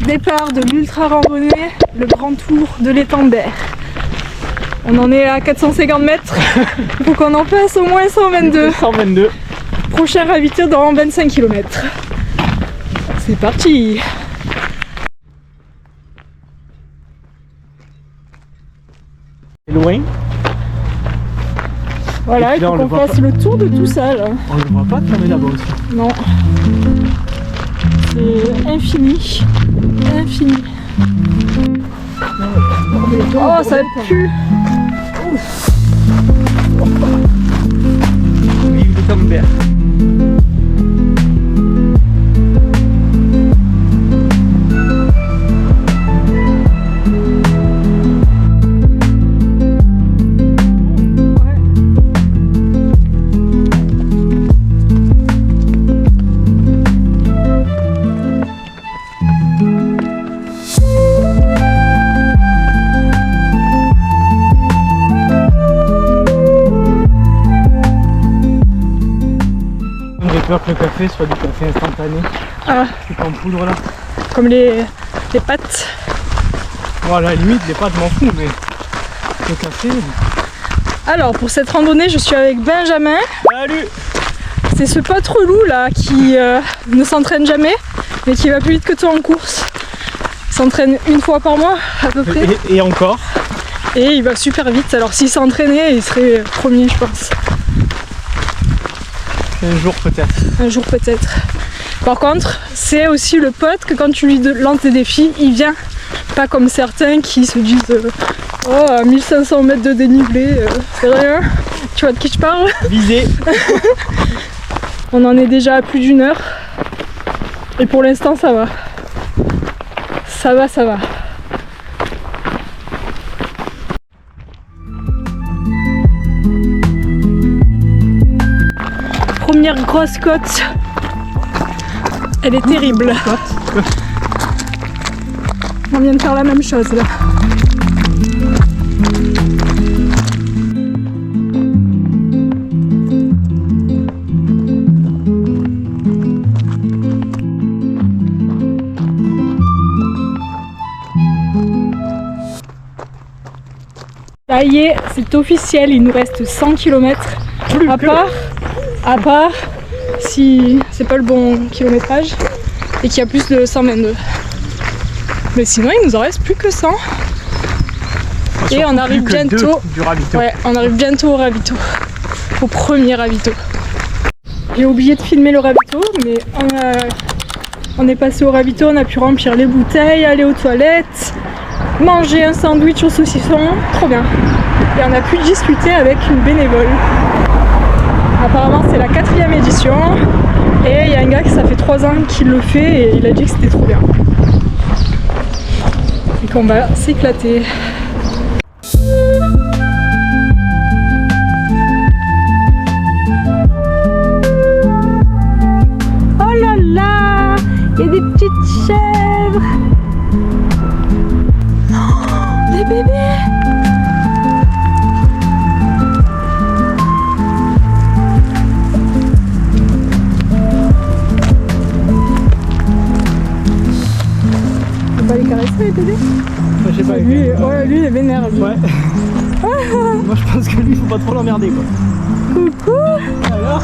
Départ de l'ultra randonnée, le grand tour de l'étendard. On en est à 450 mètres, il faut qu'on en fasse au moins 122. 122. Prochain ravito dans 25 km. C'est parti. C'est loin. Voilà, il faut qu'on fasse le tour de tout ça là. On le voit pas de tomber là-bas aussi. Non. C'est infini. Infini. Oh, ça pue. Vive le Camembert. J'ai peur que le café soit du café instantané. Ah, C'est pas en poudre là. comme les pâtes. Bon, à la limite, les pâtes, je m'en fous, mais le café. Alors, pour cette randonnée, je suis avec Benjamin. Salut! C'est ce pote relou là qui ne s'entraîne jamais, mais qui va plus vite que toi en course. Il s'entraîne une fois par mois à peu près. Et encore. Et il va super vite. Alors, s'il s'entraînait, il serait premier, je pense. Un jour peut-être. Un jour peut-être. Par contre, c'est aussi le pote que quand tu lui lances des défis, il vient. Pas comme certains qui se disent oh, à 1500 mètres de dénivelé, c'est rien. Tu vois de qui je parle? Visé. On en est déjà à plus d'1 heure. Et pour l'instant, ça va. Ça va, ça va. Première grosse côte. Elle est terrible. On vient de faire la même chose là. Ça y est, c'est officiel, il nous reste 100 km. À part si c'est pas le bon kilométrage et qu'il y a plus de 122. Mais sinon il nous en reste plus que 100. Et on arrive bientôt. Du ravito. Ouais, on arrive bientôt au ravito. Au premier ravito. J'ai oublié de filmer le ravito, mais on est passé au ravito, on a pu remplir les bouteilles, aller aux toilettes, manger un sandwich au saucisson, trop bien. Et on a pu discuter avec une bénévole. Apparemment c'est la 4e édition et il y a un gars qui ça fait 3 ans qu'il le fait et il a dit que c'était trop bien. Et qu'on va s'éclater. Oh là là, il y a des petites chèvres. Oh, des bébés. On va les caresser les bébés. Je sais pas. Lui, ouais, lui il est vénère. Lui. Ouais. Moi je pense que lui il faut pas trop l'emmerder quoi. Coucou. Alors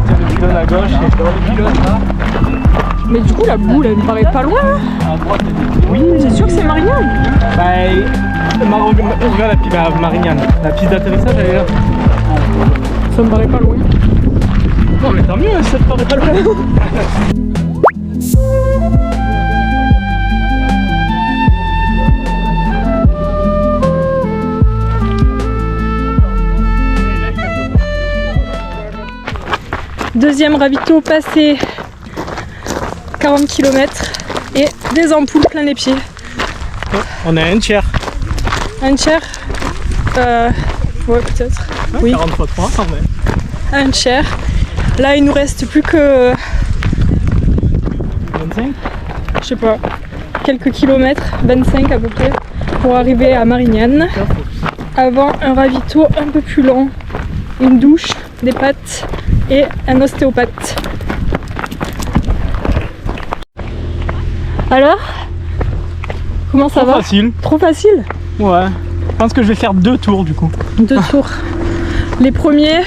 le pylône à gauche et dans le pylône là. Mais du coup la boule elle me paraît pas loin. À droite, oui. C'est sûr que c'est Marignane. Regarde Marignane. La piste d'atterrissage elle est là. Ça me paraît pas loin. Non mais tant mieux, ça te paraît pas loin. Deuxième ravito passé 40 km et des ampoules plein les pieds. On a un tiers. Un tiers ouais, peut-être. Ouais, Oui, 40 x 3 quand même. un tiers. Là, il nous reste plus que, 25. je sais pas, quelques kilomètres, 25 à peu près, pour arriver à Marignane. Avant un ravito un peu plus long, une douche, des pâtes et un ostéopathe. Alors, comment ça va? Facile. Trop facile? Ouais. Je pense que je vais faire 2 tours du coup. 2 tours. Les premiers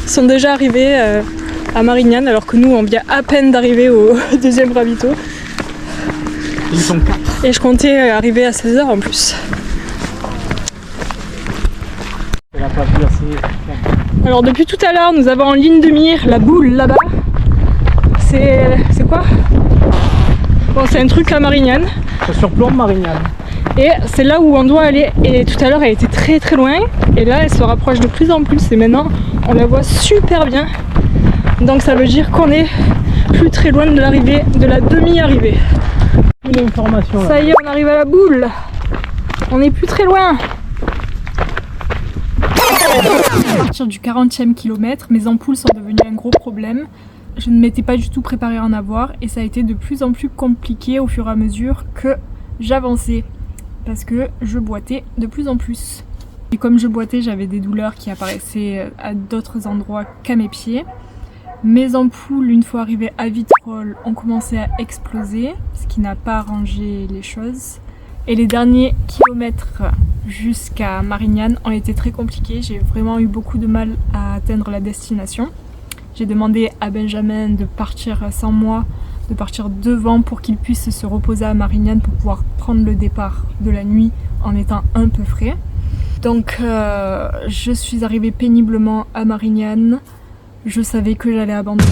sont déjà arrivés à Marignane, alors que nous on vient à peine d'arriver au deuxième ravito. Ils sont 4. Et je comptais arriver à 16h en plus. Elle a pas vu assez. Alors depuis tout à l'heure, nous avons en ligne de mire la boule là-bas. C'est quoi? Bon, c'est un truc à Marignane. Ça surplombe Marignane. Et c'est là où on doit aller. Et tout à l'heure, elle était très très loin. Et là, elle se rapproche de plus en plus. Et maintenant, on la voit super bien. Donc ça veut dire qu'on est plus très loin de l'arrivée, de la demi-arrivée. Une information là. Ça y est, on arrive à la boule. On n'est plus très loin. À partir du 40e kilomètre, mes ampoules sont devenues un gros problème. Je ne m'étais pas du tout préparée à en avoir et ça a été de plus en plus compliqué au fur et à mesure que j'avançais parce que je boitais de plus en plus. Et comme je boitais, j'avais des douleurs qui apparaissaient à d'autres endroits qu'à mes pieds. Mes ampoules, une fois arrivées à Vitrolles, ont commencé à exploser, ce qui n'a pas arrangé les choses. Et les derniers kilomètres jusqu'à Marignane ont été très compliqués. J'ai vraiment eu beaucoup de mal à atteindre la destination. J'ai demandé à Benjamin de partir sans moi, de partir devant pour qu'il puisse se reposer à Marignane pour pouvoir prendre le départ de la nuit en étant un peu frais. Donc je suis arrivée péniblement à Marignane. Je savais que j'allais abandonner.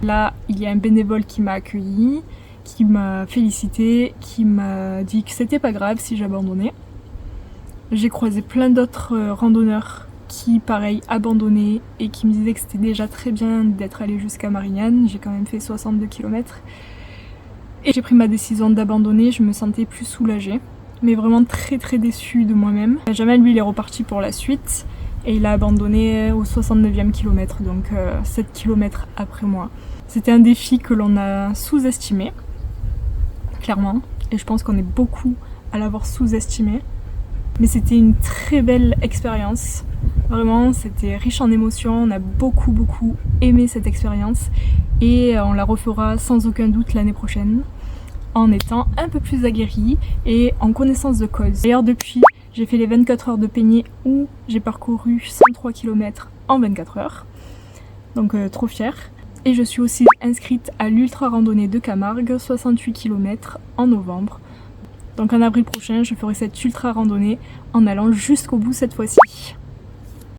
Là, il y a un bénévole qui m'a accueilli, qui m'a félicité, qui m'a dit que c'était pas grave si j'abandonnais. J'ai croisé plein d'autres randonneurs qui, pareil, abandonnaient et qui me disaient que c'était déjà très bien d'être allé jusqu'à Marignane. J'ai quand même fait 62 km. Et j'ai pris ma décision d'abandonner, je me sentais plus soulagée, mais vraiment très très déçue de moi-même. Jamel, lui, il est reparti pour la suite et il a abandonné au 69e kilomètre, donc 7 km après moi. C'était un défi que l'on a sous-estimé, clairement, et je pense qu'on est beaucoup à l'avoir sous-estimé. Mais c'était une très belle expérience, vraiment, c'était riche en émotions, on a beaucoup aimé cette expérience et on la refera sans aucun doute l'année prochaine en étant un peu plus aguerri et en connaissance de cause. D'ailleurs depuis, j'ai fait les 24 heures de Peigné où j'ai parcouru 103 km en 24 heures, donc trop fière. Et je suis aussi inscrite à l'ultra randonnée de Camargue, 68 km en novembre. Donc en avril prochain, je ferai cette ultra randonnée en allant jusqu'au bout cette fois-ci.